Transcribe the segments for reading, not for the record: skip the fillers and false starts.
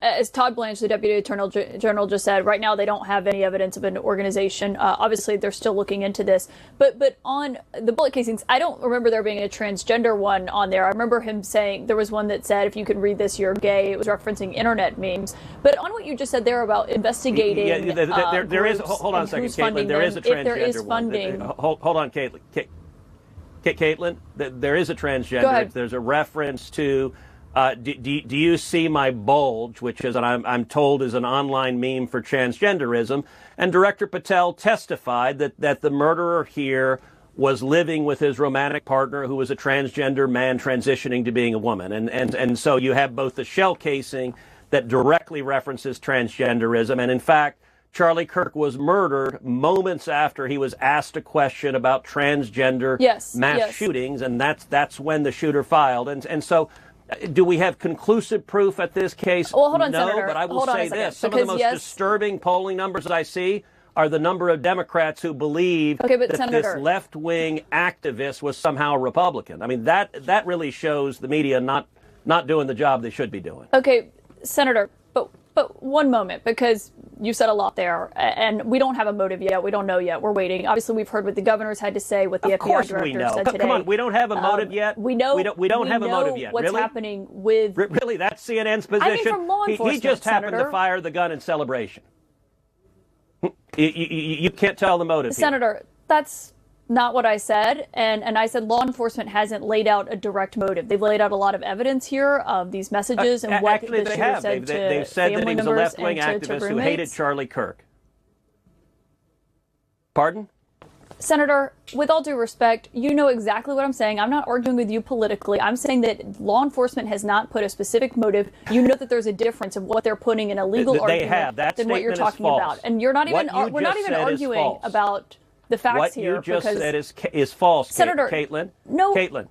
As Todd Blanche, the Deputy Attorney General, just said, right now they don't have any evidence of an organization. Obviously, they're still looking into this. But on the bullet casings, I don't remember there being a transgender one on there. I remember him saying there was one that said, if you can read this, you're gay. It was referencing internet memes. But on what you just said there about investigating, there is. Hold on a second, Caitlin. There is a transgender if there is funding. one. Hold on, Caitlin. Caitlin, there is a transgender. Go ahead. There's a reference to. Do you see my bulge, which is, I'm told, is an online meme for transgenderism? And Director Patel testified that the murderer here was living with his romantic partner, who was a transgender man transitioning to being a woman. And so you have both the shell casing that directly references transgenderism, and in fact, Charlie Kirk was murdered moments after he was asked a question about transgender mass shootings, and that's when the shooter filed. And so, do we have conclusive proof at this case? Well, hold on, no, Senator. But I will say this. Some of the most disturbing polling numbers that I see are the number of Democrats who believe that Senator, this left-wing activist was somehow Republican. I mean, that really shows the media not doing the job they should be doing. Okay, Senator, but one moment, because you said a lot there, and we don't have a motive yet. We don't know yet. We're waiting. Obviously, we've heard what the governor's had to say, what the FBI director said today. Come on, we don't have a motive yet. We don't have a motive yet. What's happening with? Really, that's CNN's position. I mean, from law enforcement, he just happened Senator. to fire the gun in celebration. You can't tell the motive, Senator. That's not what I said, and I said law enforcement hasn't laid out a direct motive. They've laid out a lot of evidence here of these messages and what the shooter said to They've said that he was a left-wing activist who hated Charlie Kirk. Pardon? Senator, with all due respect, you know exactly what I'm saying. I'm not arguing with you politically. I'm saying that law enforcement has not put a specific motive. You know that there's a difference of what they're putting in a legal argument than what you're talking about. And you're not even we're not even arguing about the facts here. What you just said is false, Senator, Caitlin. No. Caitlin,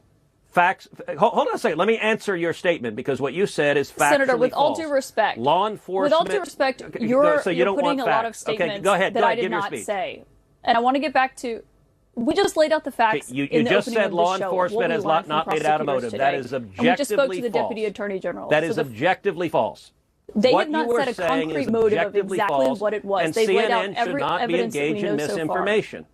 facts. Hold on a second. Let me answer your statement, because what you said is factually Senator, with false. all due respect, law enforcement. With all due respect, you're putting a lot of statements that I did not say. And I want to get back to. We just laid out the facts. You in the just opening said of the law show, enforcement has not made out a motive. Today. That is objectively and we just spoke to the false. Deputy Attorney General. That is objectively false. They what have not you set a saying concrete is motive of exactly false, what it was. And They've CNN laid out should every not be evidence that we engaged know in misinformation.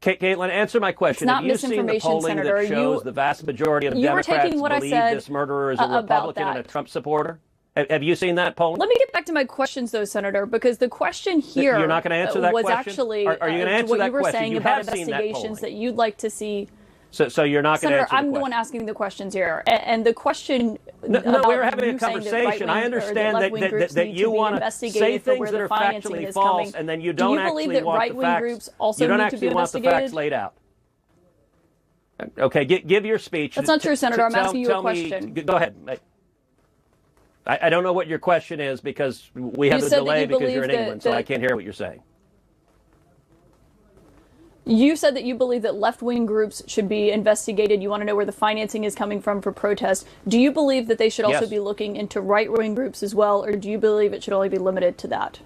So far. Caitlin, answer my question. It's not Have you seen the polling Senator. that shows the vast majority of Democrats believe this murderer is a Republican and a Trump supporter? Have you seen that polling? Let me get back to my questions, though, Senator, because the question here You're not going to answer that was question? actually Are you going to answer what that you were question? saying You about have seen that investigations polling. that you'd like to see. So you're not going to Senator, answer the I'm the question. one asking the questions here. And the question... No, we're having a conversation. I understand that you want to say things that are factually false, and then you don't actually want the facts. You don't actually want the facts laid out. Okay, give your speech. That's not true, Senator. I'm asking you a question. Go ahead. I don't know what your question is, because we have a delay because you're in England, so I can't hear what you're saying. You said that you believe that left-wing groups should be investigated. You want to know where the financing is coming from for protests. Do you believe that they should also be looking into right-wing groups as well, or do you believe it should only be limited to that?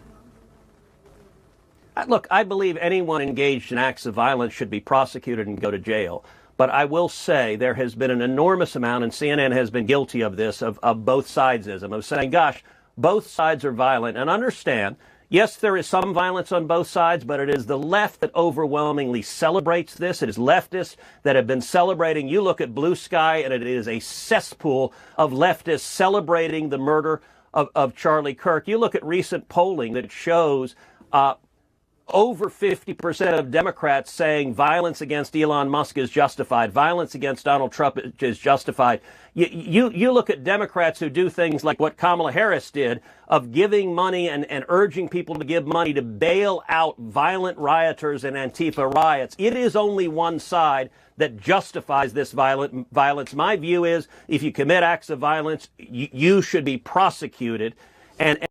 Look, I believe anyone engaged in acts of violence should be prosecuted and go to jail. But I will say there has been an enormous amount, and CNN has been guilty of this, of both sidesism, of saying, gosh, both sides are violent. And understand, yes, there is some violence on both sides, but it is the left that overwhelmingly celebrates this. It is leftists that have been celebrating. You look at Blue Sky, and it is a cesspool of leftists celebrating the murder of Charlie Kirk. You look at recent polling that shows over 50% of Democrats saying violence against Elon Musk is justified, violence against Donald Trump is justified. You look at Democrats who do things like what Kamala Harris did, of giving money and urging people to give money to bail out violent rioters and Antifa riots. It is only one side that justifies this violence. My view is, if you commit acts of violence, you should be prosecuted. And